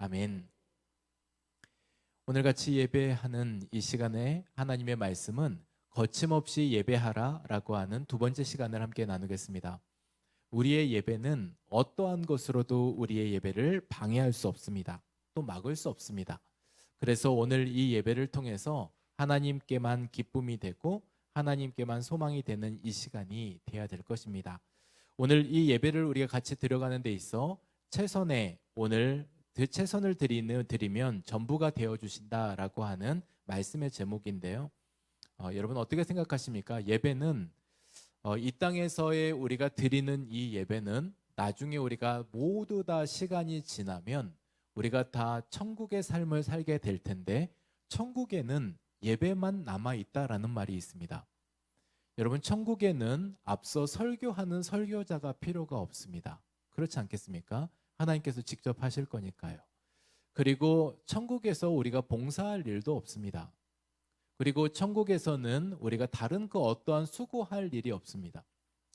아멘. 오늘 같이 예배하는 이 시간에 하나님의 말씀은 거침없이 예배하라 라고 하는 두 번째 시간을 함께 나누겠습니다. 우리의 예배는 어떠한 것으로도 우리의 예배를 방해할 수 없습니다. 또 막을 수 없습니다. 그래서 오늘 이 예배를 통해서 하나님께만 기쁨이 되고 하나님께만 소망이 되는 이 시간이 되어야 될 것입니다. 오늘 이 예배를 우리가 같이 들어가는 데 있어 최선을 드리면 전부가 되어주신다라고 하는 말씀의 제목인데요. 여러분 어떻게 생각하십니까? 예배는 이 땅에서의 우리가 드리는 이 예배는 나중에 우리가 모두 다 시간이 지나면 우리가 다 천국의 삶을 살게 될 텐데 천국에는 예배만 남아있다라는 말이 있습니다. 여러분 천국에는 앞서 설교하는 설교자가 필요가 없습니다. 그렇지 않겠습니까? 하나님께서 직접 하실 거니까요. 그리고 천국에서 우리가 봉사할 일도 없습니다. 그리고 천국에서는 우리가 다른 그 어떠한 수고할 일이 없습니다.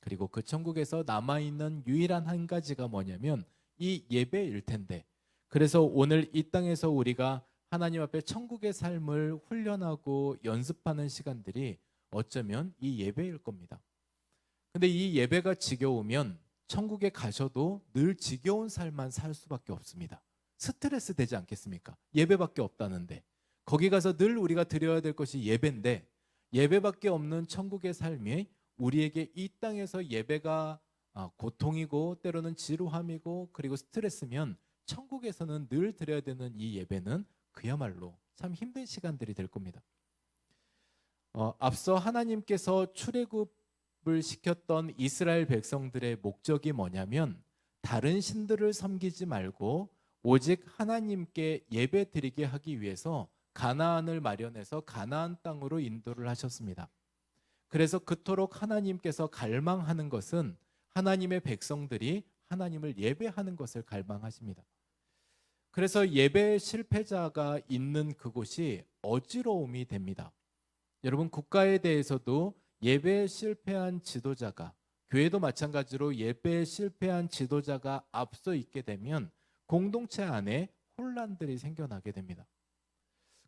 그리고 그 천국에서 남아있는 유일한 한 가지가 뭐냐면 이 예배일 텐데, 그래서 오늘 이 땅에서 우리가 하나님 앞에 천국의 삶을 훈련하고 연습하는 시간들이 어쩌면 이 예배일 겁니다. 근데 이 예배가 지겨우면 천국에 가셔도 늘 지겨운 삶만 살 수밖에 없습니다. 스트레스 되지 않겠습니까? 예배밖에 없다는데. 거기 가서 늘 우리가 드려야 될 것이 예배인데 예배밖에 없는 천국의 삶이 우리에게 이 땅에서 예배가 고통이고 때로는 지루함이고 그리고 스트레스면 천국에서는 늘 드려야 되는 이 예배는 그야말로 참 힘든 시간들이 될 겁니다. 앞서 하나님께서 출애굽을 시켰던 이스라엘 백성들의 목적이 뭐냐면 다른 신들을 섬기지 말고 오직 하나님께 예배 드리게 하기 위해서 가나안을 마련해서 가나안 땅으로 인도를 하셨습니다. 그래서 그토록 하나님께서 갈망하는 것은 하나님의 백성들이 하나님을 예배하는 것을 갈망하십니다. 그래서 예배 실패자가 있는 그곳이 어지러움이 됩니다. 여러분 국가에 대해서도 예배에 실패한 지도자가, 교회도 마찬가지로 예배에 실패한 지도자가 앞서 있게 되면 공동체 안에 혼란들이 생겨나게 됩니다.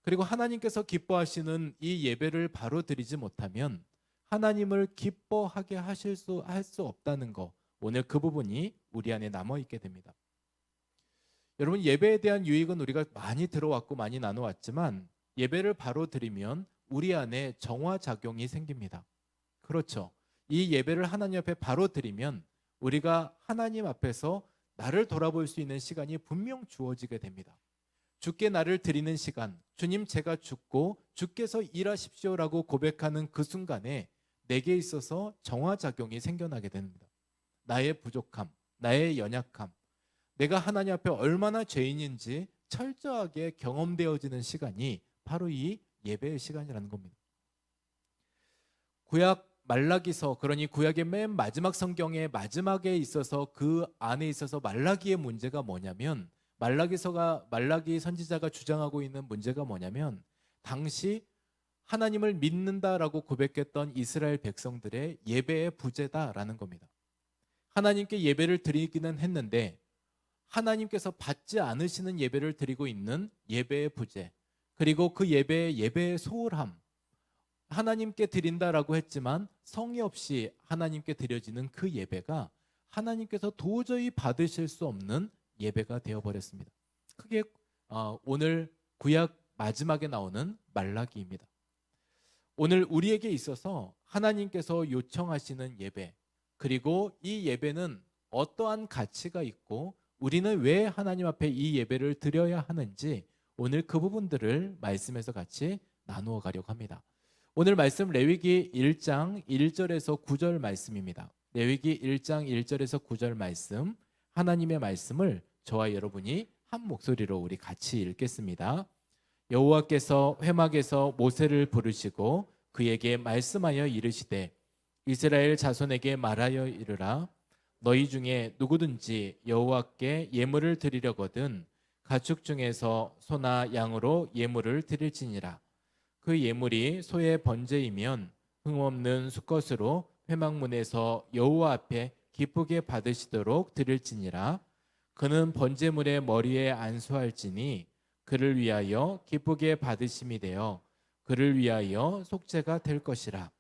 그리고 하나님께서 기뻐하시는 이 예배를 바로 드리지 못하면 하나님을 기뻐하게 할 수 없다는 거, 오늘 그 부분이 우리 안에 남아있게 됩니다. 여러분 예배에 대한 유익은 우리가 많이 들어왔고 많이 나눠왔지만 예배를 바로 드리면 우리 안에 정화작용이 생깁니다. 그렇죠. 이 예배를 하나님 앞에 바로 드리면 우리가 하나님 앞에서 나를 돌아볼 수 있는 시간이 분명 주어지게 됩니다. 주께 나를 드리는 시간, 주님 제가 죽고 주께서 일하십시오라고 고백하는 그 순간에 내게 있어서 정화작용이 생겨나게 됩니다. 나의 부족함, 나의 연약함, 내가 하나님 앞에 얼마나 죄인인지 철저하게 경험되어지는 시간이 바로 이 예배의 시간이라는 겁니다. 구약 말라기서, 그러니 구약의 맨 마지막 성경의 마지막에 있어서 그 안에 있어서 말라기의 문제가 뭐냐면 말라기 선지자가 주장하고 있는 문제가 뭐냐면 당시 하나님을 믿는다라고 고백했던 이스라엘 백성들의 예배의 부재다라는 겁니다. 하나님께 예배를 드리기는 했는데 하나님께서 받지 않으시는 예배를 드리고 있는 예배의 부재, 그리고 그 예배의 소홀함, 하나님께 드린다라고 했지만 성의 없이 하나님께 드려지는 그 예배가 하나님께서 도저히 받으실 수 없는 예배가 되어버렸습니다. 그게 오늘 구약 마지막에 나오는 말라기입니다. 오늘 우리에게 있어서 하나님께서 요청하시는 예배, 그리고 이 예배는 어떠한 가치가 있고 우리는 왜 하나님 앞에 이 예배를 드려야 하는지 오늘 그 부분들을 말씀에서 같이 나누어 가려고 합니다. 오늘 말씀 레위기 1장 1절에서 9절 말씀입니다. 레위기 1장 1절에서 9절 말씀, 하나님의 말씀을 저와 여러분이 한 목소리로 우리 같이 읽겠습니다. 여호와께서 회막에서 모세를 부르시고 그에게 말씀하여 이르시되 이스라엘 자손에게 말하여 이르라. 너희 중에 누구든지 여호와께 예물을 드리려거든 가축 중에서 소나 양으로 예물을 드릴지니라. 그 예물이 소의 번제이면 흠없는 수컷으로 회막문에서 여호와 앞에 기쁘게 받으시도록 드릴지니라. 그는 번제물의 머리에 안수할지니 그를 위하여 기쁘게 받으심이 되어 그를 위하여 속죄가 될 것이라.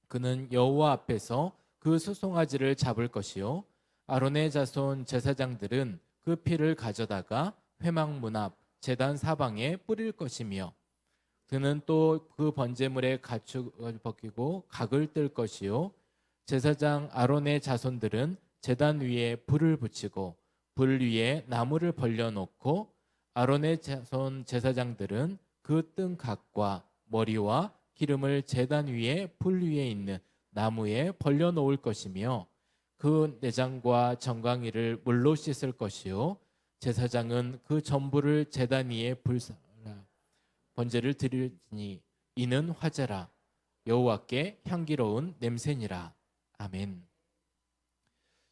그는 여호와 앞에서 그 수송아지를 잡을 것이요 아론의 자손 제사장들은 그 피를 가져다가 회막 문 앞 제단 사방에 뿌릴 것이며 그는 또 그 번제물의 가축을 벗기고 각을 뜰 것이요 제사장 아론의 자손들은 제단 위에 불을 붙이고 불 위에 나무를 벌려놓고 아론의 자손 제사장들은 그 뜬 각과 머리와 기름을 제단 위에 불 위에 있는 나무에 벌려놓을 것이며 그 내장과 정강이를 물로 씻을 것이요 제사장은 그 전부를 제단 위에 번제를 드리니 이는 화제라 여호와께 향기로운 냄새니라. 아멘.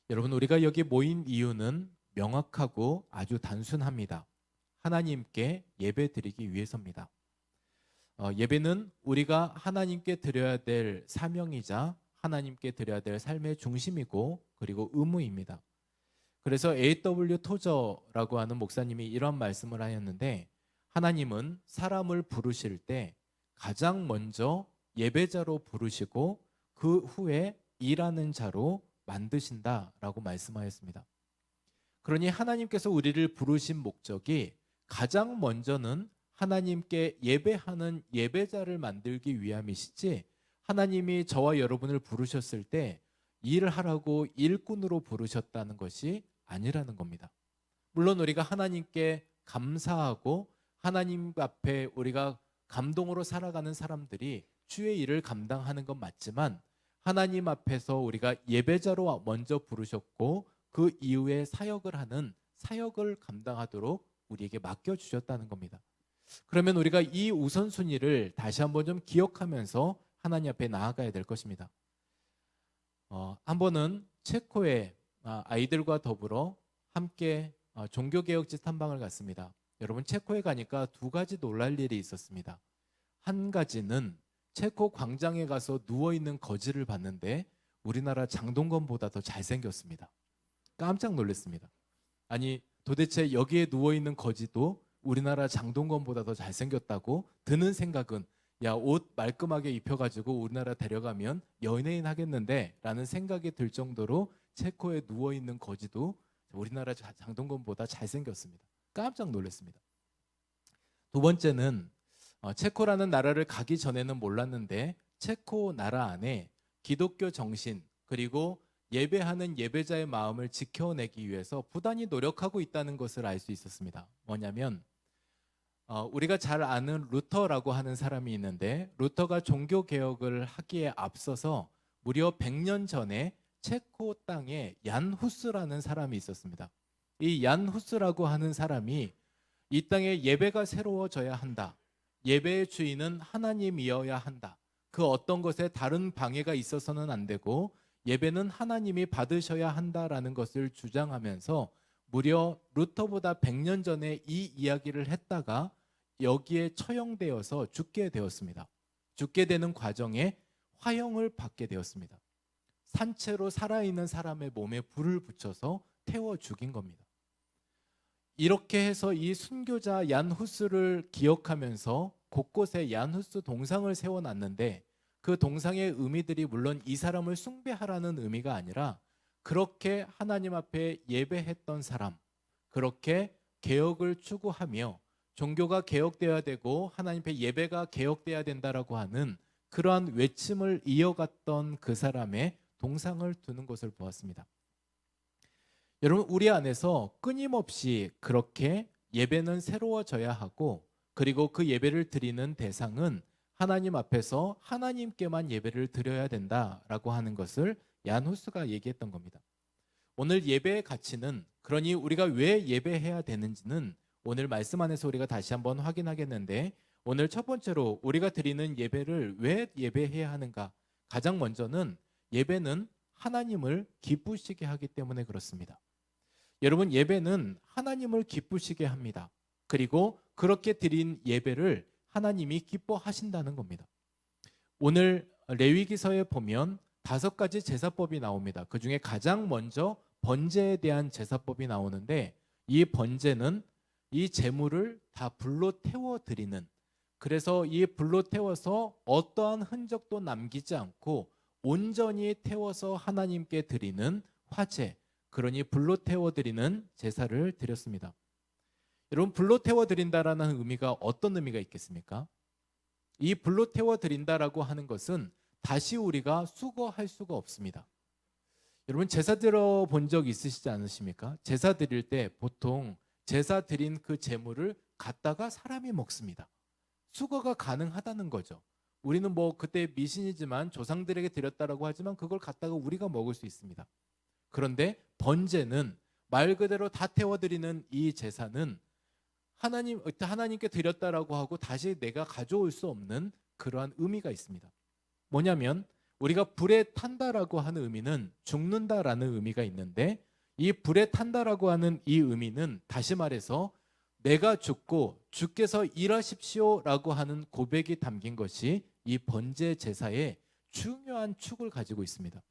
여러분, 우리가 여기 모인 이유는 명확하고 아주 단순합니다. 하나님께 예배드리기 위해서입니다. 예배는 우리가 하나님께 드려야 될 사명이자 하나님께 드려야 될 삶의 중심이고 그리고 의무입니다. 그래서 A.W. 토저라고 하는 목사님이 이런 말씀을 하였는데, 하나님은 사람을 부르실 때 가장 먼저 예배자로 부르시고 그 후에 일하는 자로 만드신다라고 말씀하였습니다. 그러니 하나님께서 우리를 부르신 목적이 가장 먼저는 하나님께 예배하는 예배자를 만들기 위함이시지, 하나님이 저와 여러분을 부르셨을 때 일을 하라고 일꾼으로 부르셨다는 것이 아니라는 겁니다. 물론 우리가 하나님께 감사하고 하나님 앞에 우리가 감동으로 살아가는 사람들이 주의 일을 감당하는 건 맞지만, 하나님 앞에서 우리가 예배자로 먼저 부르셨고 그 이후에 사역을 하는 사역을 감당하도록 우리에게 맡겨주셨다는 겁니다. 그러면 우리가 이 우선순위를 다시 한번 좀 기억하면서 하나님 앞에 나아가야 될 것입니다. 한 번은 체코에 아이들과 더불어 함께 종교개혁지 탐방을 갔습니다. 여러분, 체코에 가니까 두 가지 놀랄 일이 있었습니다. 한 가지는 체코 광장에 가서 누워있는 거지를 봤는데 우리나라 장동건보다 더 잘생겼습니다. 깜짝 놀랐습니다. 아니, 도대체 여기에 누워있는 거지도 우리나라 장동건보다 더 잘생겼다고? 드는 생각은, 야, 옷 말끔하게 입혀가지고 우리나라 데려가면 연예인 하겠는데 라는 생각이 들 정도로 체코에 누워있는 거지도 우리나라 장동건보다 잘생겼습니다. 깜짝 놀랐습니다. 두 번째는 체코라는 나라를 가기 전에는 몰랐는데 체코 나라 안에 기독교 정신 그리고 예배하는 예배자의 마음을 지켜내기 위해서 부단히 노력하고 있다는 것을 알 수 있었습니다. 뭐냐면 우리가 잘 아는 루터라고 하는 사람이 있는데, 루터가 종교개혁을 하기에 앞서서 무려 100년 전에 체코 땅에 얀 후스라는 사람이 있었습니다. 이 얀 후스라고 하는 사람이 이 땅에 예배가 새로워져야 한다. 예배의 주인은 하나님이어야 한다. 그 어떤 것에 다른 방해가 있어서는 안 되고 예배는 하나님이 받으셔야 한다라는 것을 주장하면서 무려 루터보다 100년 전에 이 이야기를 했다가 여기에 처형되어서 죽게 되었습니다. 죽게 되는 과정에 화형을 받게 되었습니다. 산채로 살아있는 사람의 몸에 불을 붙여서 태워 죽인 겁니다. 이렇게 해서 이 순교자 얀 후스를 기억하면서 곳곳에 얀 후스 동상을 세워놨는데, 그 동상의 의미들이 물론 이 사람을 숭배하라는 의미가 아니라 그렇게 하나님 앞에 예배했던 사람, 그렇게 개혁을 추구하며 종교가 개혁돼야 되고 하나님 앞에 예배가 개혁돼야 된다라고 하는 그러한 외침을 이어갔던 그 사람의 동상을 두는 것을 보았습니다. 여러분, 우리 안에서 끊임없이 그렇게 예배는 새로워져야 하고, 그리고 그 예배를 드리는 대상은 하나님 앞에서 하나님께만 예배를 드려야 된다라고 하는 것을 얀 후스가 얘기했던 겁니다. 오늘 예배의 가치는, 그러니 우리가 왜 예배해야 되는지는 오늘 말씀 안에서 우리가 다시 한번 확인하겠는데, 오늘 첫 번째로 우리가 드리는 예배를 왜 예배해야 하는가? 가장 먼저는 예배는 하나님을 기쁘시게 하기 때문에 그렇습니다. 여러분, 예배는 하나님을 기쁘시게 합니다. 그리고 그렇게 드린 예배를 하나님이 기뻐하신다는 겁니다. 오늘 레위기서에 보면 5가지 제사법이 나옵니다. 그 중에 가장 먼저 번제에 대한 제사법이 나오는데, 이 번제는 이 제물을 다 불로 태워 드리는, 그래서 이 불로 태워서 어떠한 흔적도 남기지 않고 온전히 태워서 하나님께 드리는 화제, 그러니 불로 태워 드리는 제사를 드렸습니다. 여러분, 불로 태워 드린다라는 의미가 어떤 의미가 있겠습니까? 이 불로 태워 드린다라고 하는 것은 다시 우리가 수거할 수가 없습니다. 여러분, 제사 드려 본 적 있으시지 않으십니까? 제사 드릴 때 보통 제사 드린 그 제물을 갖다가 사람이 먹습니다. 수거가 가능하다는 거죠. 우리는 뭐 그때 미신이지만 조상들에게 드렸다라고 하지만 그걸 갖다가 우리가 먹을 수 있습니다. 그런데 번제는 말 그대로 다 태워드리는 이 제사는 하나님께 드렸다라고 하고 다시 내가 가져올 수 없는 그러한 의미가 있습니다. 뭐냐면 우리가 불에 탄다라고 하는 의미는 죽는다라는 의미가 있는데, 이 불에 탄다라고 하는 이 의미는 다시 말해서 내가 죽고 주께서 일하십시오라고 하는 고백이 담긴 것이 이 번제 제사의 중요한 축을 가지고 있습니다.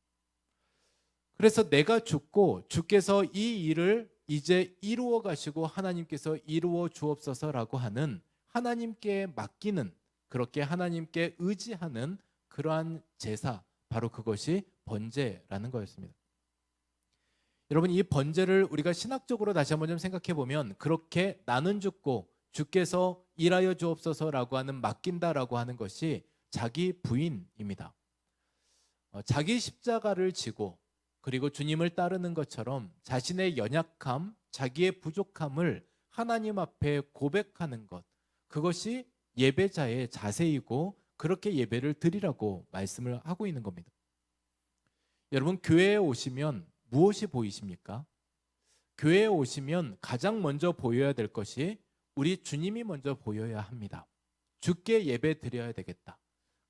그래서 내가 죽고 주께서 이 일을 이제 이루어 가시고 하나님께서 이루어 주옵소서라고 하는, 하나님께 맡기는, 그렇게 하나님께 의지하는 그러한 제사, 바로 그것이 번제라는 거였습니다. 여러분, 이 번제를 우리가 신학적으로 다시 한번 좀 생각해 보면, 그렇게 나는 죽고 주께서 일하여 주옵소서라고 하는 맡긴다라고 하는 것이 자기 부인입니다. 자기 십자가를 지고 그리고 주님을 따르는 것처럼 자신의 연약함, 자기의 부족함을 하나님 앞에 고백하는 것, 그것이 예배자의 자세이고 그렇게 예배를 드리라고 말씀을 하고 있는 겁니다. 여러분, 교회에 오시면 무엇이 보이십니까? 교회에 오시면 가장 먼저 보여야 될 것이 우리 주님이 먼저 보여야 합니다. 주께 예배 드려야 되겠다.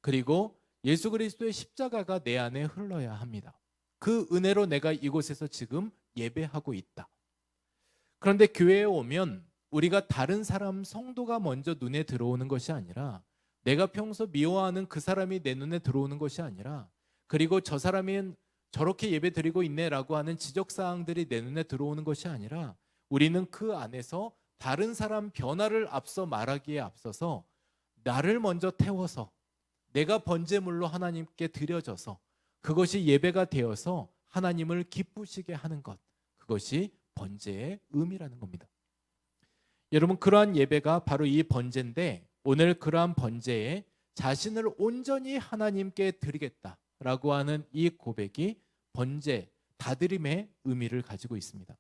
그리고 예수 그리스도의 십자가가 내 안에 흘러야 합니다. 그 은혜로 내가 이곳에서 지금 예배하고 있다. 그런데 교회에 오면 우리가 다른 사람 성도가 먼저 눈에 들어오는 것이 아니라, 내가 평소 미워하는 그 사람이 내 눈에 들어오는 것이 아니라, 그리고 저 사람이 저렇게 예배 드리고 있네라고 하는 지적사항들이 내 눈에 들어오는 것이 아니라, 우리는 그 안에서 다른 사람 변화를 앞서 말하기에 앞서서 나를 먼저 태워서 내가 번제물로 하나님께 드려져서 그것이 예배가 되어서 하나님을 기쁘시게 하는 것, 그것이 번제의 의미라는 겁니다. 여러분, 그러한 예배가 바로 이 번제인데, 오늘 그러한 번제에 자신을 온전히 하나님께 드리겠다라고 하는 이 고백이 번제, 다드림의 의미를 가지고 있습니다.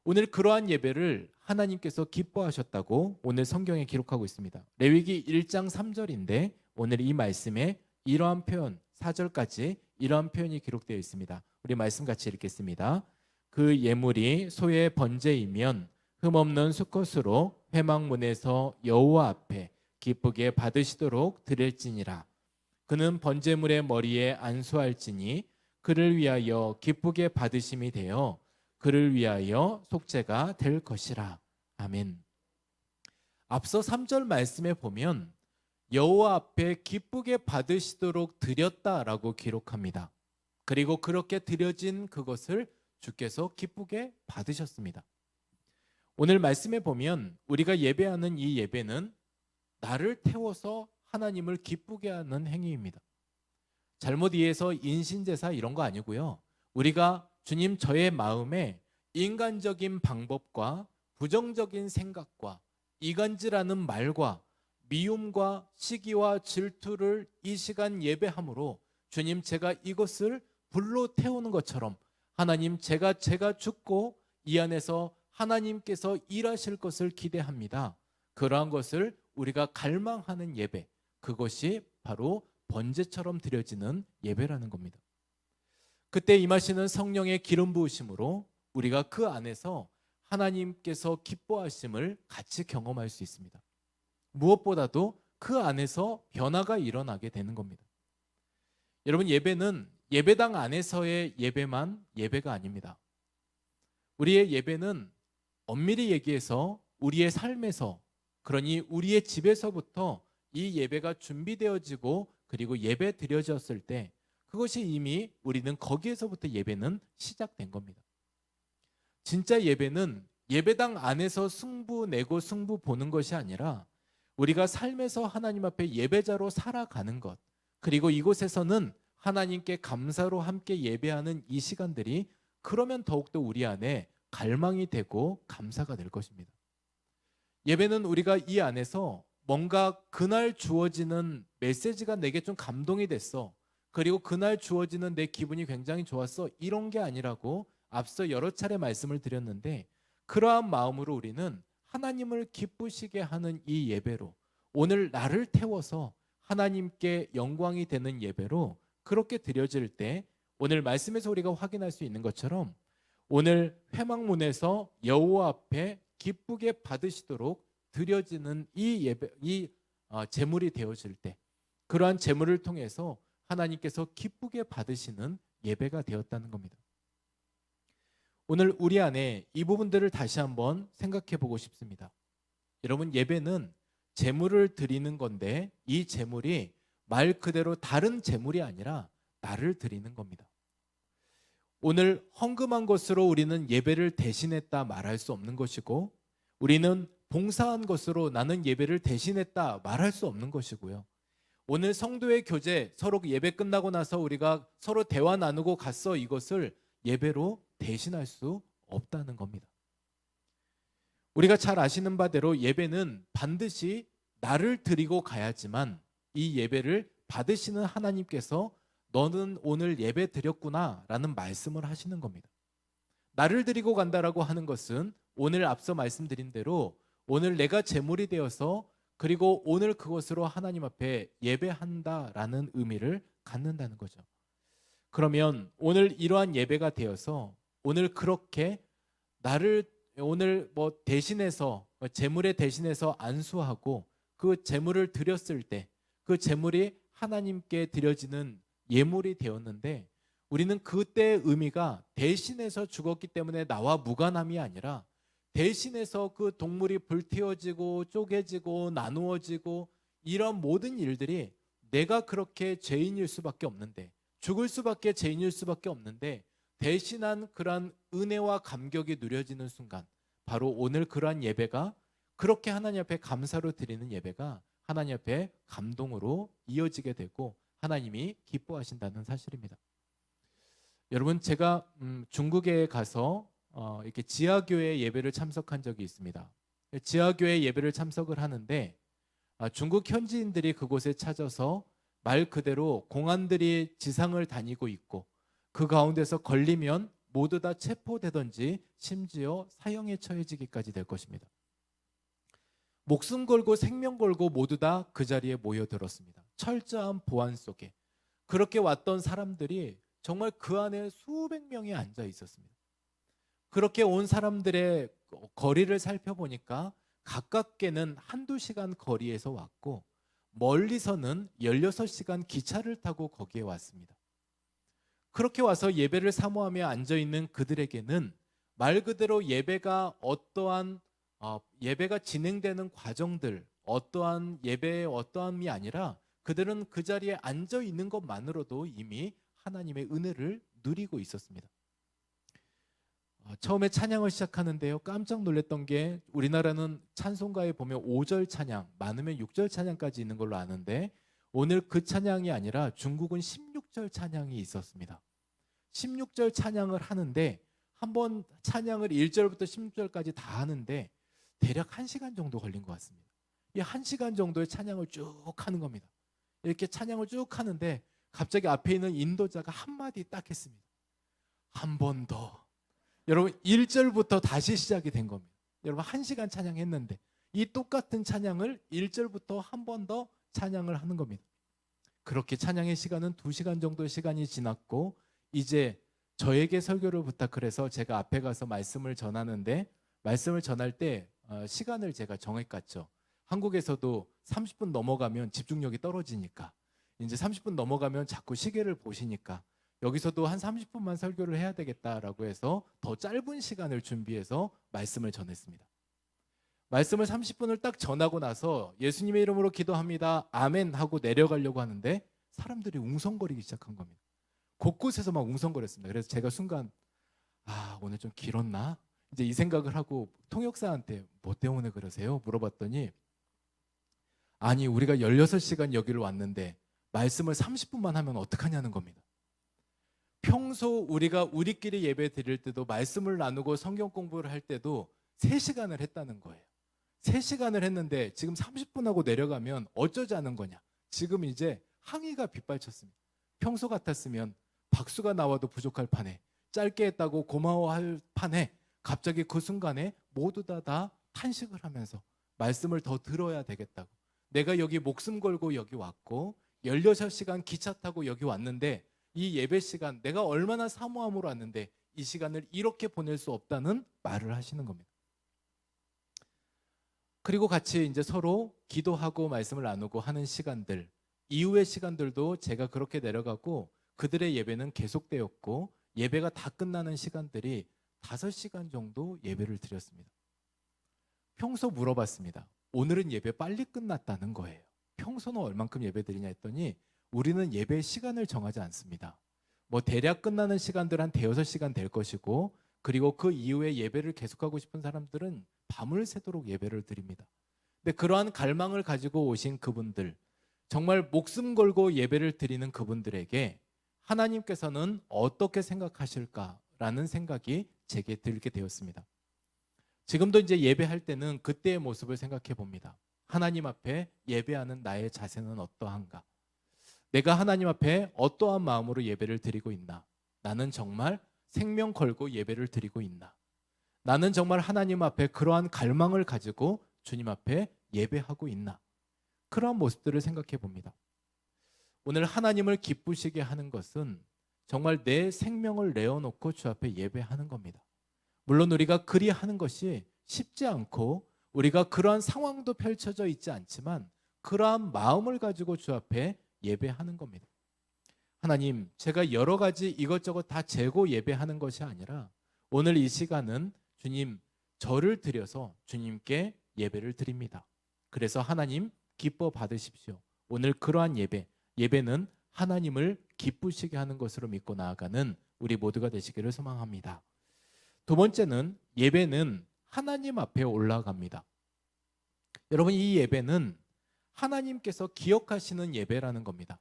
오늘 그러한 예배를 하나님께서 기뻐하셨다고 오늘 성경에 기록하고 있습니다. 레위기 1장 3절인데 오늘 이 말씀에 이러한 표현, 4절까지 이러한 표현이 기록되어 있습니다. 우리 말씀 같이 읽겠습니다. 그 예물이 소의 번제이면 흠없는 수컷으로 회막문에서 여호와 앞에 기쁘게 받으시도록 드릴지니라. 그는 번제물의 머리에 안수할지니 그를 위하여 기쁘게 받으심이 되어 그를 위하여 속죄가 될 것이라. 아멘. 앞서 3절 말씀에 보면 여호와 앞에 기쁘게 받으시도록 드렸다라고 기록합니다. 그리고 그렇게 드려진 그것을 주께서 기쁘게 받으셨습니다. 오늘 말씀에 보면 우리가 예배하는 이 예배는 나를 태워서 하나님을 기쁘게 하는 행위입니다. 잘못 이해해서 인신제사 이런 거 아니고요. 우리가 주님, 저의 마음에 인간적인 방법과 부정적인 생각과 이간질하는 말과 미움과 시기와 질투를 이 시간 예배함으로 주님, 제가 이것을 불로 태우는 것처럼 하나님, 제가 죽고 이 안에서 하나님께서 일하실 것을 기대합니다. 그러한 것을 우리가 갈망하는 예배, 그것이 바로 번제처럼 드려지는 예배라는 겁니다. 그때 임하시는 성령의 기름 부으심으로 우리가 그 안에서 하나님께서 기뻐하심을 같이 경험할 수 있습니다. 무엇보다도 그 안에서 변화가 일어나게 되는 겁니다. 여러분, 예배는 예배당 안에서의 예배만 예배가 아닙니다. 우리의 예배는 엄밀히 얘기해서 우리의 삶에서, 그러니 우리의 집에서부터 이 예배가 준비되어지고 그리고 예배 드려졌을 때 그것이 이미 우리는 거기에서부터 예배는 시작된 겁니다. 진짜 예배는 예배당 안에서 승부 내고 승부 보는 것이 아니라 우리가 삶에서 하나님 앞에 예배자로 살아가는 것, 그리고 이곳에서는 하나님께 감사로 함께 예배하는 이 시간들이 그러면 더욱더 우리 안에 갈망이 되고 감사가 될 것입니다. 예배는 우리가 이 안에서 뭔가 그날 주어지는 메시지가 내게 좀 감동이 됐어, 그리고 그날 주어지는 내 기분이 굉장히 좋았어, 이런 게 아니라고 앞서 여러 차례 말씀을 드렸는데, 그러한 마음으로 우리는 하나님을 기쁘시게 하는 이 예배로, 오늘 나를 태워서 하나님께 영광이 되는 예배로 그렇게 드려질 때, 오늘 말씀에서 우리가 확인할 수 있는 것처럼 오늘 회막문에서 여호와 앞에 기쁘게 받으시도록 드려지는 이 예배, 이 제물이 되어질 때, 그러한 제물을 통해서 하나님께서 기쁘게 받으시는 예배가 되었다는 겁니다. 오늘 우리 안에 이 부분들을 다시 한번 생각해 보고 싶습니다. 여러분, 예배는 제물을 드리는 건데, 이 제물이 말 그대로 다른 제물이 아니라 나를 드리는 겁니다. 오늘 헌금한 것으로 우리는 예배를 대신했다 말할 수 없는 것이고, 우리는 봉사한 것으로 나는 예배를 대신했다 말할 수 없는 것이고요. 오늘 성도의 교제, 서로 예배 끝나고 나서 우리가 서로 대화 나누고 갔어, 이것을 예배로 대신할 수 없다는 겁니다. 우리가 잘 아시는 바대로 예배는 반드시 나를 드리고 가야지만 이 예배를 받으시는 하나님께서 너는 오늘 예배 드렸구나 라는 말씀을 하시는 겁니다. 나를 드리고 간다라고 하는 것은 오늘 앞서 말씀드린 대로 오늘 내가 제물이 되어서, 그리고 오늘 그것으로 하나님 앞에 예배한다라는 의미를 갖는다는 거죠. 그러면 오늘 이러한 예배가 되어서 오늘 그렇게 나를 오늘 대신해서 제물에 대신해서 안수하고 그 제물을 드렸을 때 그 제물이 하나님께 드려지는 예물이 되었는데, 우리는 그때의 의미가 대신해서 죽었기 때문에 나와 무관함이 아니라 대신해서 그 동물이 불태워지고 쪼개지고 나누어지고 이런 모든 일들이 내가 그렇게 죄인일 수밖에 없는데, 죽을 수밖에 죄인일 수밖에 없는데 대신한 그러한 은혜와 감격이 누려지는 순간, 바로 오늘 그러한 예배가, 그렇게 하나님 앞에 감사로 드리는 예배가 하나님 앞에 감동으로 이어지게 되고 하나님이 기뻐하신다는 사실입니다. 여러분, 제가 중국에 가서 이렇게 지하교회 예배를 참석한 적이 있습니다. 지하교회 예배를 참석을 하는데 중국 현지인들이 그곳에 찾아서 말 그대로 공안들이 지상을 다니고 있고, 그 가운데서 걸리면 모두 다 체포되든지 심지어 사형에 처해지기까지 될 것입니다. 목숨 걸고 생명 걸고 모두 다 그 자리에 모여들었습니다. 철저한 보안 속에 그렇게 왔던 사람들이 정말 그 안에 수백 명이 앉아 있었습니다. 그렇게 온 사람들의 거리를 살펴보니까 가깝게는 한두 시간 거리에서 왔고, 멀리서는 16시간 기차를 타고 거기에 왔습니다. 그렇게 와서 예배를 사모하며 앉아있는 그들에게는 말 그대로 예배가 어떠한 예배가 진행되는 과정들, 어떠한 예배의 어떠함이 아니라 그들은 그 자리에 앉아있는 것만으로도 이미 하나님의 은혜를 누리고 있었습니다. 처음에 찬양을 시작하는데요, 깜짝 놀랐던 게, 우리나라는 찬송가에 보면 5절 찬양, 많으면 6절 찬양까지 있는 걸로 아는데 오늘 그 찬양이 아니라 중국은 16절 찬양이 있었습니다. 16절 찬양을 하는데, 한번 찬양을 1절부터 16절까지 다 하는데 대략 1시간 정도 걸린 것 같습니다. 이 1시간 정도의 찬양을 쭉 하는 겁니다. 이렇게 찬양을 쭉 하는데 갑자기 앞에 있는 인도자가 한마디 딱 했습니다. 한 번 더. 여러분, 1절부터 다시 시작이 된 겁니다. 여러분, 1시간 찬양했는데 이 똑같은 찬양을 1절부터 한 번 더 찬양을 하는 겁니다. 그렇게 찬양의 시간은 2시간 정도 시간이 지났고, 이제 저에게 설교를 부탁을 해서 제가 앞에 가서 말씀을 전하는데, 말씀을 전할 때 시간을 제가 정해갔죠. 한국에서도 30분 넘어가면 집중력이 떨어지니까, 이제 30분 넘어가면 자꾸 시계를 보시니까 여기서도 한 30분만 설교를 해야 되겠다라고 해서 더 짧은 시간을 준비해서 말씀을 전했습니다. 말씀을 30분을 딱 전하고 나서 예수님의 이름으로 기도합니다, 아멘 하고 내려가려고 하는데 사람들이 웅성거리기 시작한 겁니다. 곳곳에서 막 웅성거렸습니다. 그래서 제가 순간 오늘 좀 길었나? 이제 이 생각을 하고 통역사한테 뭐 때문에 그러세요? 물어봤더니 아니 우리가 16시간 여기를 왔는데 말씀을 30분만 하면 어떡하냐는 겁니다. 평소 우리가 우리끼리 예배 드릴 때도 말씀을 나누고 성경 공부를 할 때도 3시간을 했다는 거예요. 3시간을 했는데 지금 30분 하고 내려가면 어쩌자는 거냐. 지금 이제 항의가 빗발쳤습니다. 평소 같았으면 박수가 나와도 부족할 판에, 짧게 했다고 고마워할 판에 갑자기 그 순간에 모두 다 탄식을 하면서 말씀을 더 들어야 되겠다고. 내가 여기 목숨 걸고 여기 왔고 16시간 기차 타고 여기 왔는데 이 예배 시간 내가 얼마나 사모함으로 왔는데 이 시간을 이렇게 보낼 수 없다는 말을 하시는 겁니다. 그리고 같이 이제 서로 기도하고 말씀을 나누고 하는 시간들, 이후의 시간들도 제가 그렇게 내려가고 그들의 예배는 계속되었고 예배가 다 끝나는 시간들이 5시간 정도 예배를 드렸습니다. 평소 물어봤습니다. 오늘은 예배 빨리 끝났다는 거예요. 평소는 얼만큼 예배 드리냐 했더니 우리는 예배 시간을 정하지 않습니다. 뭐 대략 끝나는 시간들 한 대여섯 시간 될 것이고 그리고 그 이후에 예배를 계속하고 싶은 사람들은 밤을 새도록 예배를 드립니다. 근데 그러한 갈망을 가지고 오신 그분들, 정말 목숨 걸고 예배를 드리는 그분들에게 하나님께서는 어떻게 생각하실까라는 생각이 제게 들게 되었습니다. 지금도 이제 예배할 때는 그때의 모습을 생각해 봅니다. 하나님 앞에 예배하는 나의 자세는 어떠한가? 내가 하나님 앞에 어떠한 마음으로 예배를 드리고 있나? 나는 정말 생명 걸고 예배를 드리고 있나? 나는 정말 하나님 앞에 그러한 갈망을 가지고 주님 앞에 예배하고 있나? 그러한 모습들을 생각해 봅니다. 오늘 하나님을 기쁘시게 하는 것은 정말 내 생명을 내어놓고 주 앞에 예배하는 겁니다. 물론 우리가 그리하는 것이 쉽지 않고 우리가 그러한 상황도 펼쳐져 있지 않지만 그러한 마음을 가지고 주 앞에 예배하는 겁니다. 하나님, 제가 여러 가지 이것저것 다 재고 예배하는 것이 아니라 오늘 이 시간은 주님 저를 드려서 주님께 예배를 드립니다. 그래서 하나님 기뻐 받으십시오. 오늘 그러한 예배는 하나님을 기쁘시게 하는 것으로 믿고 나아가는 우리 모두가 되시기를 소망합니다. 두 번째는 예배는 하나님 앞에 올라갑니다. 여러분, 이 예배는 하나님께서 기억하시는 예배라는 겁니다.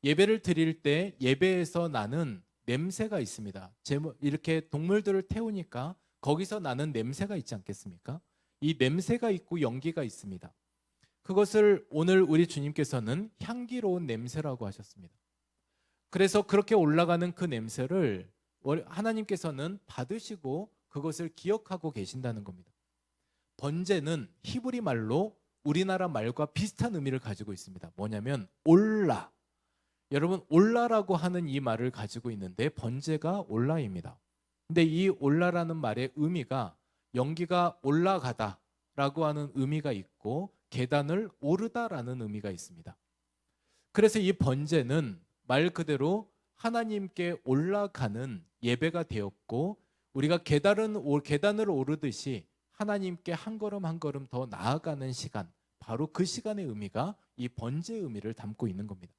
예배를 드릴 때 예배에서 나는 냄새가 있습니다. 이렇게 동물들을 태우니까 거기서 나는 냄새가 있지 않겠습니까? 이 냄새가 있고 연기가 있습니다. 그것을 오늘 우리 주님께서는 향기로운 냄새라고 하셨습니다. 그래서 그렇게 올라가는 그 냄새를 하나님께서는 받으시고 그것을 기억하고 계신다는 겁니다. 번제는 히브리 말로 우리나라 말과 비슷한 의미를 가지고 있습니다. 뭐냐면 올라. 여러분, 올라라고 하는 이 말을 가지고 있는데 번제가 올라입니다. 근데 이 올라라는 말의 의미가 연기가 올라가다라고 하는 의미가 있고 계단을 오르다라는 의미가 있습니다. 그래서 이 번제는 말 그대로 하나님께 올라가는 예배가 되었고 우리가 계단을 오르듯이 하나님께 한 걸음 한 걸음 더 나아가는 시간, 바로 그 시간의 의미가 이 번제의 의미를 담고 있는 겁니다.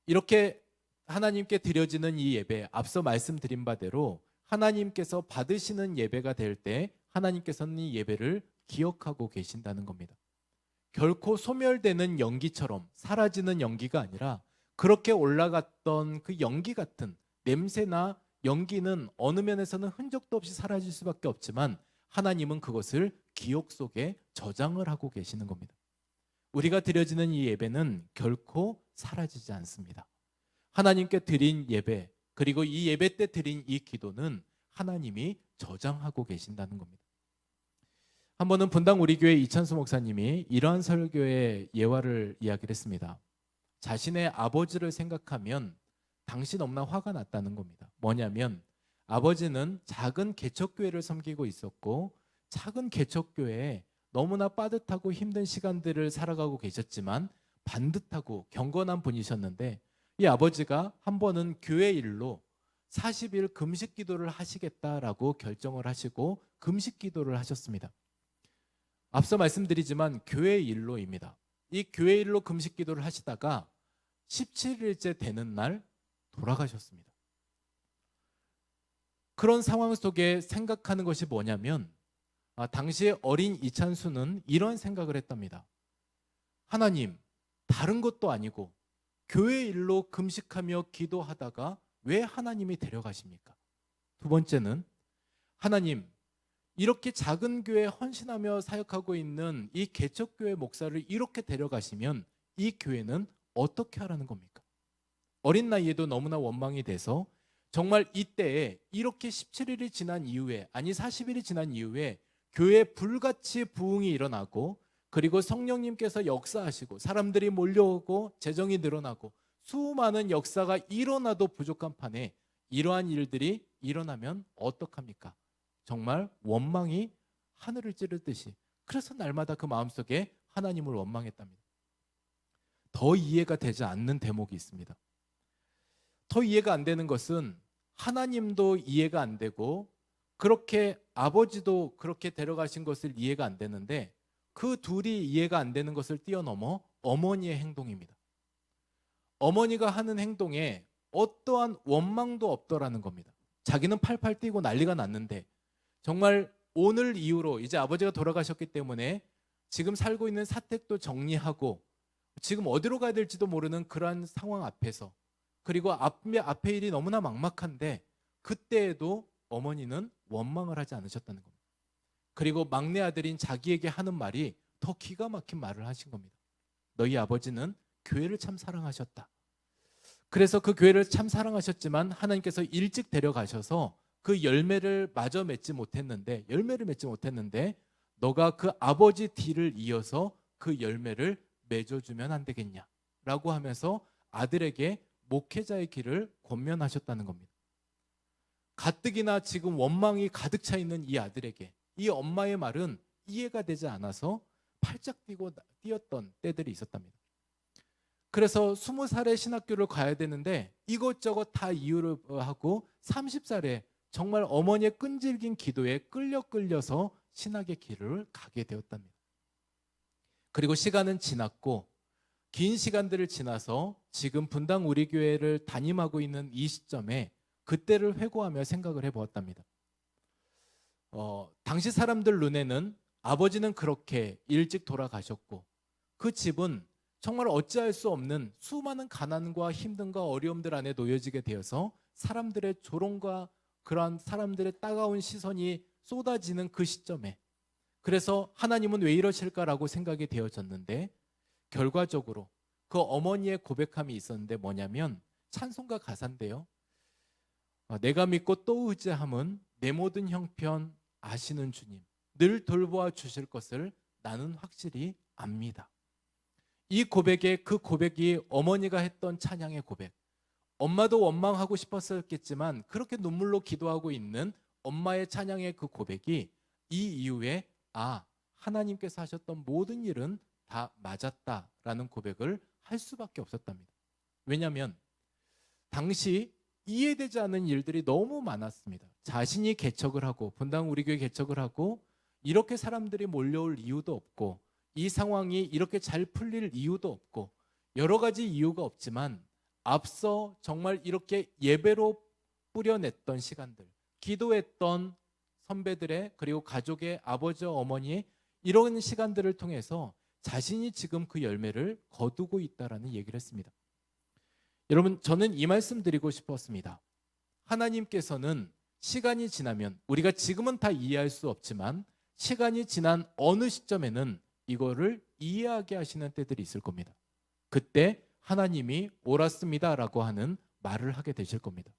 이렇게 하나님께 드려지는 이 예배, 앞서 말씀드린 바대로 하나님께서 받으시는 예배가 될 때 하나님께서는 이 예배를 기억하고 계신다는 겁니다. 결코 소멸되는 연기처럼 사라지는 연기가 아니라 그렇게 올라갔던 그 연기 같은 냄새나 연기는 어느 면에서는 흔적도 없이 사라질 수밖에 없지만 하나님은 그것을 기억 속에 저장을 하고 계시는 겁니다. 우리가 드려지는 이 예배는 결코 사라지지 않습니다. 하나님께 드린 예배, 그리고 이 예배 때 드린 이 기도는 하나님이 저장하고 계신다는 겁니다. 한 번은 분당 우리 교회 이찬수 목사님이 이러한 설교의 예화를 이야기를 했습니다. 자신의 아버지를 생각하면 당시 너무나 화가 났다는 겁니다. 뭐냐면 아버지는 작은 개척교회를 섬기고 있었고 작은 개척교회에 너무나 빠듯하고 힘든 시간들을 살아가고 계셨지만 반듯하고 경건한 분이셨는데 이 아버지가 한 번은 교회 일로 40일 금식 기도를 하시겠다라고 결정을 하시고 금식 기도를 하셨습니다. 앞서 말씀드리지만 교회 일로입니다. 이 교회 일로 금식 기도를 하시다가 17일째 되는 날 돌아가셨습니다. 그런 상황 속에 생각하는 것이 뭐냐면 당시에 어린 이찬수는 이런 생각을 했답니다. 하나님, 다른 것도 아니고 교회 일로 금식하며 기도하다가 왜 하나님이 데려가십니까? 두 번째는 하나님, 이렇게 작은 교회에 헌신하며 사역하고 있는 이 개척교회 목사를 이렇게 데려가시면 이 교회는 어떻게 하라는 겁니까? 어린 나이에도 너무나 원망이 돼서 정말 이때에 이렇게 17일이 지난 이후에, 아니 40일이 지난 이후에 교회에 불같이 부흥이 일어나고, 그리고 성령님께서 역사하시고 사람들이 몰려오고 재정이 늘어나고 수많은 역사가 일어나도 부족한 판에 이러한 일들이 일어나면 어떡합니까? 정말 원망이 하늘을 찌르듯이, 그래서 날마다 그 마음속에 하나님을 원망했답니다. 더 이해가 되지 않는 대목이 있습니다. 더 이해가 안 되는 것은 하나님도 이해가 안 되고 그렇게 아버지도 그렇게 데려가신 것을 이해가 안 되는데, 그 둘이 이해가 안 되는 것을 뛰어넘어 어머니의 행동입니다. 어머니가 하는 행동에 어떠한 원망도 없더라는 겁니다. 자기는 팔팔 뛰고 난리가 났는데 정말 오늘 이후로 이제 아버지가 돌아가셨기 때문에 지금 살고 있는 사택도 정리하고 지금 어디로 가야 될지도 모르는 그러한 상황 앞에서, 그리고 앞에 일이 너무나 막막한데 그때에도 어머니는 원망을 하지 않으셨다는 겁니다. 그리고 막내 아들인 자기에게 하는 말이 더 기가 막힌 말을 하신 겁니다. 너희 아버지는 교회를 참 사랑하셨다. 그래서 그 교회를 참 사랑하셨지만 하나님께서 일찍 데려가셔서 그 열매를 마저 맺지 못했는데, 열매를 맺지 못했는데 너가 그 아버지 뒤를 이어서 그 열매를 맺어주면 안 되겠냐 라고 하면서 아들에게 목회자의 길을 권면하셨다는 겁니다. 가뜩이나 지금 원망이 가득 차 있는 이 아들에게 이 엄마의 말은 이해가 되지 않아서 팔짝 뛰었던 때들이 있었답니다. 그래서 20살에 신학교를 가야 되는데 이것저것 다 이유를 하고 30살에 정말 어머니의 끈질긴 기도에 끌려서 신학의 길을 가게 되었답니다. 그리고 시간은 지났고 긴 시간들을 지나서 지금 분당 우리 교회를 담임하고 있는 이 시점에 그때를 회고하며 생각을 해보았답니다. 당시 사람들 눈에는 아버지는 그렇게 일찍 돌아가셨고 그 집은 정말 어찌할 수 없는 수많은 가난과 힘듦과 어려움들 안에 놓여지게 되어서 사람들의 조롱과 그러한 사람들의 따가운 시선이 쏟아지는 그 시점에, 그래서 하나님은 왜 이러실까라고 생각이 되어졌는데 결과적으로 그 어머니의 고백함이 있었는데 뭐냐면 찬송가 가사인데요. 내가 믿고 또 의지함은 내 모든 형편 아시는 주님, 늘 돌보아 주실 것을 나는 확실히 압니다. 이 고백에 그 고백이 어머니가 했던 찬양의 고백, 엄마도 원망하고 싶었겠지만 그렇게 눈물로 기도하고 있는 엄마의 찬양의 그 고백이 이 이후에 하나님께서 하셨던 모든 일은 다 맞았다라는 고백을 할 수밖에 없었답니다. 왜냐하면 당시 이해되지 않는 일들이 너무 많았습니다. 자신이 개척을 하고 분당 우리 교회 개척을 하고 이렇게 사람들이 몰려올 이유도 없고 이 상황이 이렇게 잘 풀릴 이유도 없고 여러 가지 이유가 없지만 앞서 정말 이렇게 예배로 뿌려냈던 시간들, 기도했던 선배들의 그리고 가족의 아버지와 어머니의 이런 시간들을 통해서 자신이 지금 그 열매를 거두고 있다라는 얘기를 했습니다. 여러분, 저는 이 말씀 드리고 싶었습니다. 하나님께서는 시간이 지나면, 우리가 지금은 다 이해할 수 없지만 시간이 지난 어느 시점에는 이거를 이해하게 하시는 때들이 있을 겁니다. 그때 하나님이 옳았습니다라고 하는 말을 하게 되실 겁니다.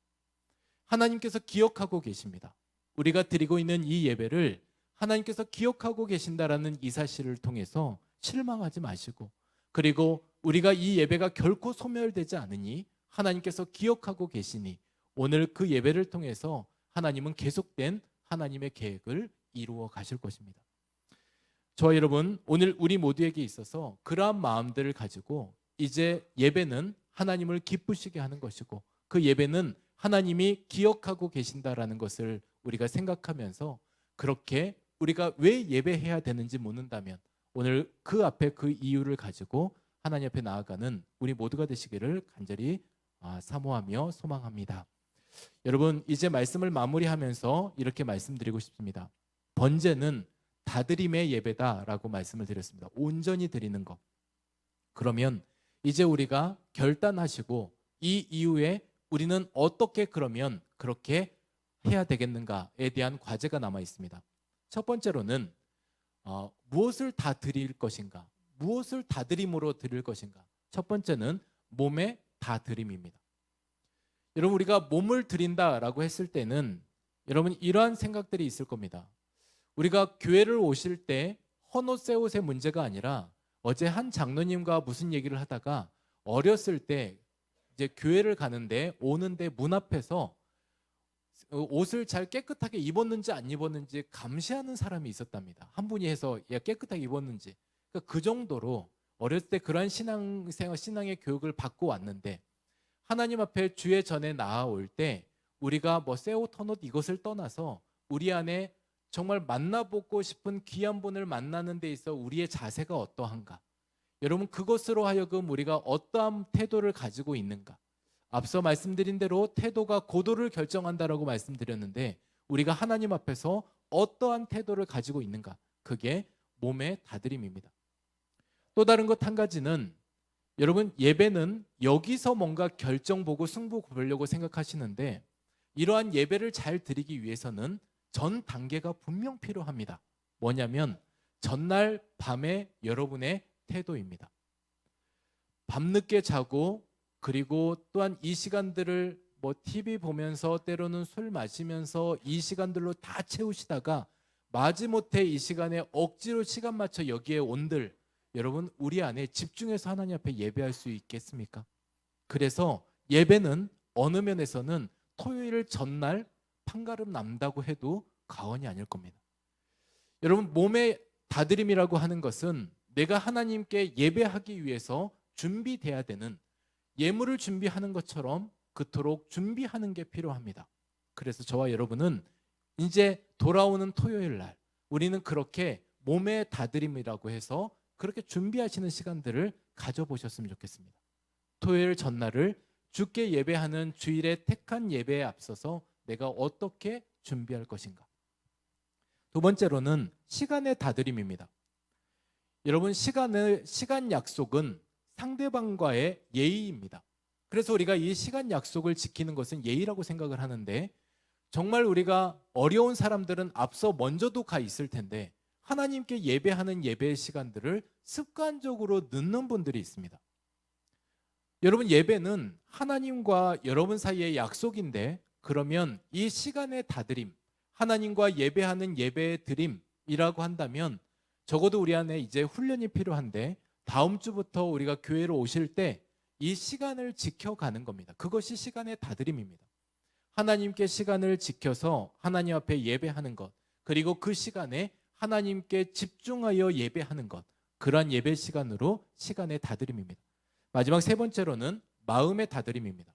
하나님께서 기억하고 계십니다. 우리가 드리고 있는 이 예배를 하나님께서 기억하고 계신다라는 이 사실을 통해서 실망하지 마시고, 그리고 우리가 이 예배가 결코 소멸되지 않으니 하나님께서 기억하고 계시니 오늘 그 예배를 통해서 하나님은 계속된 하나님의 계획을 이루어 가실 것입니다. 저와 여러분, 오늘 우리 모두에게 있어서 그러한 마음들을 가지고 이제 예배는 하나님을 기쁘시게 하는 것이고 그 예배는 하나님이 기억하고 계신다라는 것을 우리가 생각하면서, 그렇게 우리가 왜 예배해야 되는지 묻는다면 오늘 그 앞에 그 이유를 가지고 하나님 앞에 나아가는 우리 모두가 되시기를 간절히 사모하며 소망합니다. 여러분, 이제 말씀을 마무리하면서 이렇게 말씀드리고 싶습니다. 번제는 다드림의 예배다라고 말씀을 드렸습니다. 온전히 드리는 것. 그러면 이제 우리가 결단하시고 이 이후에 우리는 어떻게 그러면 그렇게 해야 되겠는가에 대한 과제가 남아 있습니다. 첫 번째로는 무엇을 다 드릴 것인가? 무엇을 다 드림으로 드릴 것인가? 첫 번째는 몸의 다 드림입니다. 여러분, 우리가 몸을 드린다라고 했을 때는 여러분 이러한 생각들이 있을 겁니다. 우리가 교회를 오실 때 헌옷 새 옷의 문제가 아니라 어제 한 장로님과 무슨 얘기를 하다가 어렸을 때 이제 교회를 가는데 오는데 문 앞에서 옷을 잘 깨끗하게 입었는지 안 입었는지 감시하는 사람이 있었답니다. 한 분이 해서 야 깨끗하게 입었는지. 그러니까 그 정도로 어렸을 때 그러한 신앙의 교육을 받고 왔는데 하나님 앞에 주의 전에 나아올 때 우리가 뭐 새 옷, 헌옷 이것을 떠나서 우리 안에 정말 만나보고 싶은 귀한 분을 만나는 데 있어 우리의 자세가 어떠한가? 여러분, 그것으로 하여금 우리가 어떠한 태도를 가지고 있는가? 앞서 말씀드린 대로 태도가 고도를 결정한다라고 말씀드렸는데 우리가 하나님 앞에서 어떠한 태도를 가지고 있는가? 그게 몸의 다드림입니다. 또 다른 것 한 가지는 여러분, 예배는 여기서 뭔가 결정 보고 승부 보려고 생각하시는데 이러한 예배를 잘 드리기 위해서는 전 단계가 분명 필요합니다. 뭐냐면 전날 밤에 여러분의 태도입니다. 밤늦게 자고 그리고 또한 이 시간들을 뭐 TV 보면서 때로는 술 마시면서 이 시간들로 다 채우시다가 마지못해 이 시간에 억지로 시간 맞춰 여기에 온들 여러분, 우리 안에 집중해서 하나님 앞에 예배할 수 있겠습니까? 그래서 예배는 어느 면에서는 토요일 전날 판가름 남다고 해도 과언이 아닐 겁니다. 여러분, 몸의 다드림이라고 하는 것은 내가 하나님께 예배하기 위해서 준비돼야 되는 예물을 준비하는 것처럼 그토록 준비하는 게 필요합니다. 그래서 저와 여러분은 이제 돌아오는 토요일 날 우리는 그렇게 몸의 다드림이라고 해서 그렇게 준비하시는 시간들을 가져보셨으면 좋겠습니다. 토요일 전날을 주께 예배하는 주일의 택한 예배에 앞서서 내가 어떻게 준비할 것인가. 두 번째로는 시간의 다드림입니다. 여러분, 시간 약속은 상대방과의 예의입니다. 그래서 우리가 이 시간 약속을 지키는 것은 예의라고 생각을 하는데 정말 우리가 어려운 사람들은 앞서 먼저도 가 있을 텐데 하나님께 예배하는 예배의 시간들을 습관적으로 늦는 분들이 있습니다. 여러분, 예배는 하나님과 여러분 사이의 약속인데 그러면 이 시간의 다드림, 하나님과 예배하는 예배의 드림이라고 한다면 적어도 우리 안에 이제 훈련이 필요한데 다음 주부터 우리가 교회로 오실 때 이 시간을 지켜가는 겁니다. 그것이 시간의 다드림입니다. 하나님께 시간을 지켜서 하나님 앞에 예배하는 것, 그리고 그 시간에 하나님께 집중하여 예배하는 것, 그러한 예배 시간으로 시간의 다드림입니다. 마지막 세 번째로는 마음의 다드림입니다.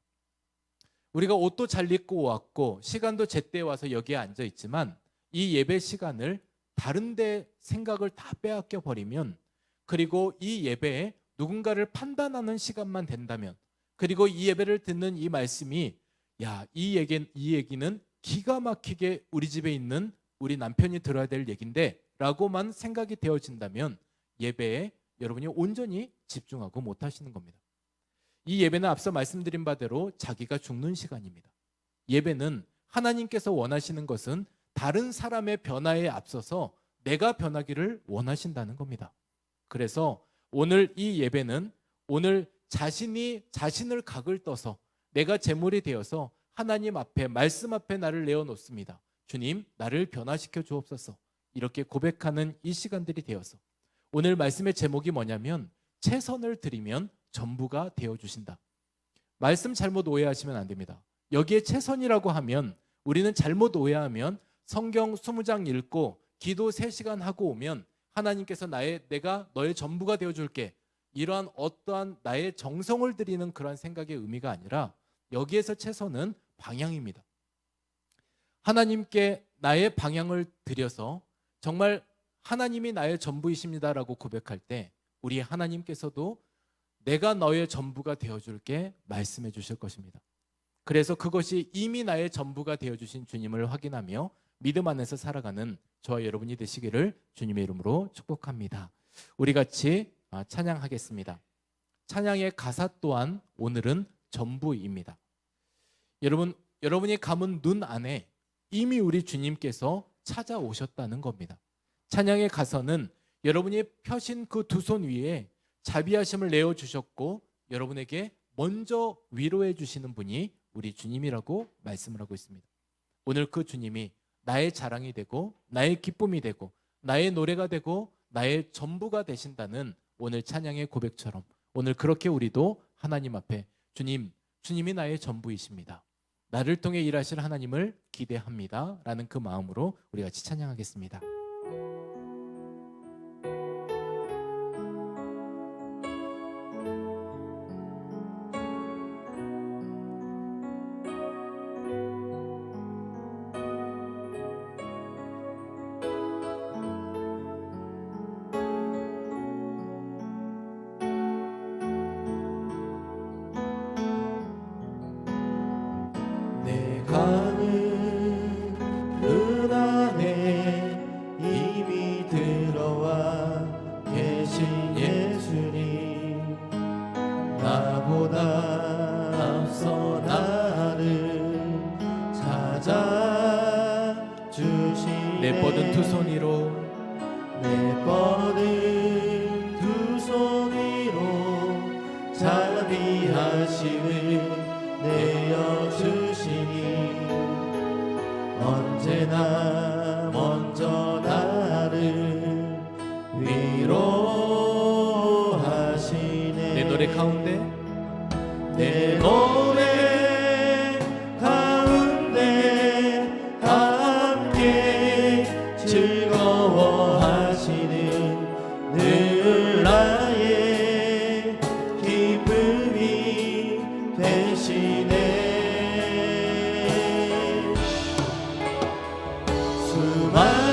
우리가 옷도 잘 입고 왔고 시간도 제때 와서 여기에 앉아 있지만 이 예배 시간을 다른 데 생각을 다 빼앗겨 버리면 그리고 이 예배에 누군가를 판단하는 시간만 된다면 그리고 이 예배를 듣는 이 말씀이 야, 이 얘기는 기가 막히게 우리 집에 있는 우리 남편이 들어야 될 얘기인데 라고만 생각이 되어진다면 예배에 여러분이 온전히 집중하고 못하시는 겁니다. 이 예배는 앞서 말씀드린 바대로 자기가 죽는 시간입니다. 예배는 하나님께서 원하시는 것은 다른 사람의 변화에 앞서서 내가 변하기를 원하신다는 겁니다. 그래서 오늘 이 예배는 오늘 자신을 각을 떠서 내가 제물이 되어서 하나님 앞에 말씀 앞에 나를 내어놓습니다. 주님, 나를 변화시켜 주옵소서. 이렇게 고백하는 이 시간들이 되어서 오늘 말씀의 제목이 뭐냐면 최선을 드리면 전부가 되어주신다. 말씀 잘못 오해하시면 안 됩니다. 여기에 최선이라고 하면 우리는 잘못 오해하면 성경 20장 읽고 기도 3시간 하고 오면 하나님께서 내가 너의 전부가 되어줄게, 이러한 어떠한 나의 정성을 드리는 그런 생각의 의미가 아니라 여기에서 최선은 방향입니다. 하나님께 나의 방향을 드려서 정말 하나님이 나의 전부이십니다라고 고백할 때 우리 하나님께서도 내가 너의 전부가 되어줄게 말씀해 주실 것입니다. 그래서 그것이 이미 나의 전부가 되어주신 주님을 확인하며 믿음 안에서 살아가는 저와 여러분이 되시기를 주님의 이름으로 축복합니다. 우리 같이 찬양하겠습니다. 찬양의 가사 또한 오늘은 전부입니다. 여러분이 감은 눈 안에 이미 우리 주님께서 찾아오셨다는 겁니다. 찬양의 가사는 여러분이 펴신 그 두 손 위에 자비하심을 내어주셨고 여러분에게 먼저 위로해 주시는 분이 우리 주님이라고 말씀을 하고 있습니다. 오늘 그 주님이 나의 자랑이 되고 나의 기쁨이 되고 나의 노래가 되고 나의 전부가 되신다는 오늘 찬양의 고백처럼 오늘 그렇게 우리도 하나님 앞에 주님이 나의 전부이십니다. 나를 통해 일하실 하나님을 기대합니다 라는 그 마음으로 우리 같이 찬양하겠습니다. 눈 안에 이미 들어와 계신 예수님 나보다 앞서 나를 찾아주시네 내 뻗은 두 손 위로 내 뻗은 두 손 위로 자비하심을 내어주시니 언제나 먼저 나를 위로하시네 내 노래 가운데 내 노래 가운데 함께 즐거워하시는 늘 나의 기쁨이 되시네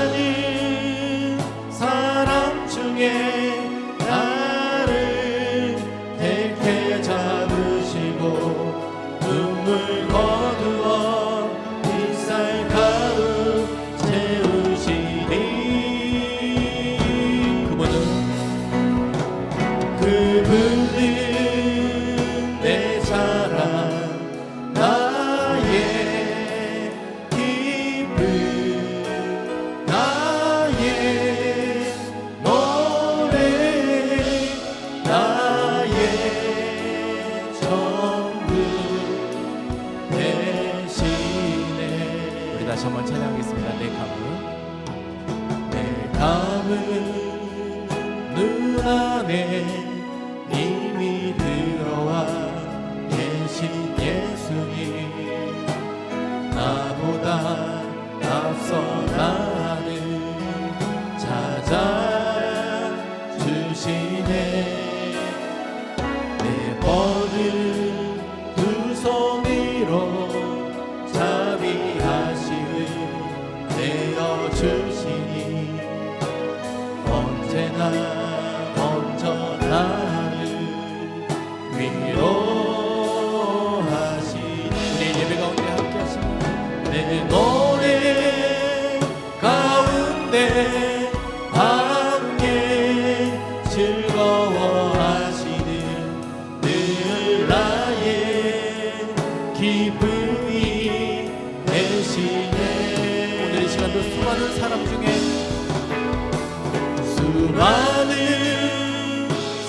수많은 사람 중에 나를 택해 잡으시고 눈물 거두어 흰쌀 가득 채우시니 그분은 내 자랑 나의 기쁨 나의 노래 나의 전부 되시네 우리 다시 한번 찬양하겠습니다. 내 감은 눈 안에 이미 들어와 계신 예수님 나보다 앞서 나를 찾아주시네 내 뻗은 두 손 위로 자비하심을 내어주시니 언제나 먼저 나를 위로하시니 우리 예배 가운데 함께 하시는 내 노래 가운데 함께 즐거워하시는 늘 나의 기쁨이 되시네 오늘 이 시간도 수많은 사람 중에 수많은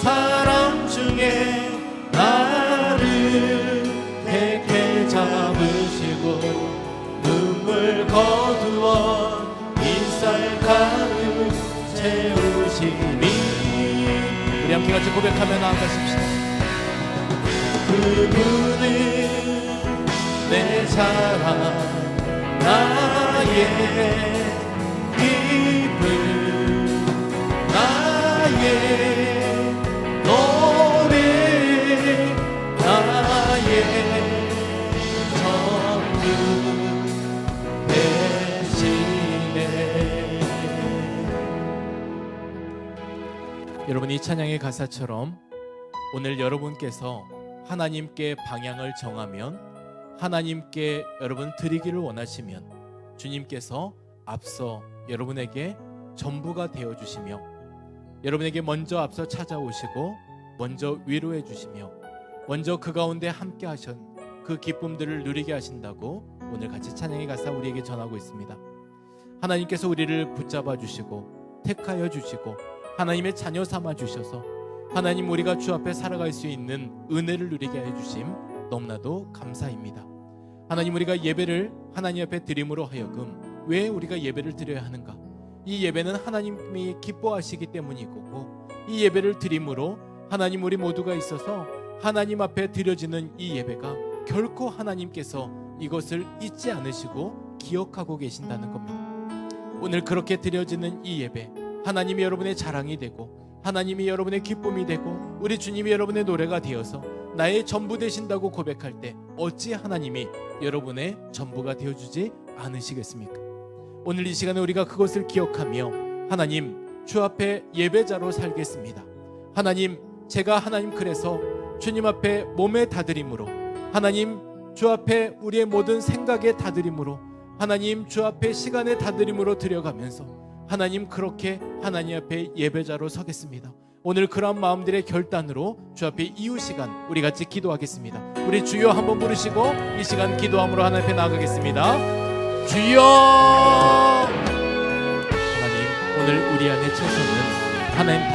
사람 중에 나를 택해 잡으시고 눈물 거두어 흰쌀 가득 채우시니 우리 함께 같이 고백하며 나아가십시다. 그분은 내 자랑 나의 기쁨 나의 노래 나의 전부 되시네 여러분 이 찬양의 가사처럼 오늘 여러분께서 하나님께 방향을 정하면 하나님께 여러분 드리기를 원하시면 주님께서 앞서 여러분에게 전부가 되어 주시며 여러분에게 먼저 앞서 찾아오시고 먼저 위로해 주시며 먼저 그 가운데 함께 하신 그 기쁨들을 누리게 하신다고 오늘 같이 찬양의 가사 우리에게 전하고 있습니다. 하나님께서 우리를 붙잡아 주시고 택하여 주시고 하나님의 자녀 삼아 주셔서 하나님 우리가 주 앞에 살아갈 수 있는 은혜를 누리게 해 주심 너무나도 감사입니다. 하나님 우리가 예배를 하나님 앞에 드림으로 하여금 왜 우리가 예배를 드려야 하는가? 이 예배는 하나님이 기뻐하시기 때문이고 이 예배를 드림으로 하나님 우리 모두가 있어서 하나님 앞에 드려지는 이 예배가 결코 하나님께서 이것을 잊지 않으시고 기억하고 계신다는 겁니다. 오늘 그렇게 드려지는 이 예배 하나님이 여러분의 자랑이 되고 하나님이 여러분의 기쁨이 되고 우리 주님이 여러분의 노래가 되어서 나의 전부 되신다고 고백할 때 어찌 하나님이 여러분의 전부가 되어주지 않으시겠습니까? 오늘 이 시간에 우리가 그것을 기억하며 하나님 주 앞에 예배자로 살겠습니다. 하나님 제가 하나님 그래서 주님 앞에 몸의 다드림으로 하나님 주 앞에 우리의 모든 생각의 다드림으로 하나님 주 앞에 시간의 다드림으로 드려가면서 하나님 그렇게 하나님 앞에 예배자로 서겠습니다. 오늘 그런 마음들의 결단으로 주 앞에 이후 시간 우리 같이 기도하겠습니다. 우리 주여 한번 부르시고 이 시간 기도함으로 하나님 앞에 나아가겠습니다. 주여 하나님 오늘 우리 안에 최선은 하나님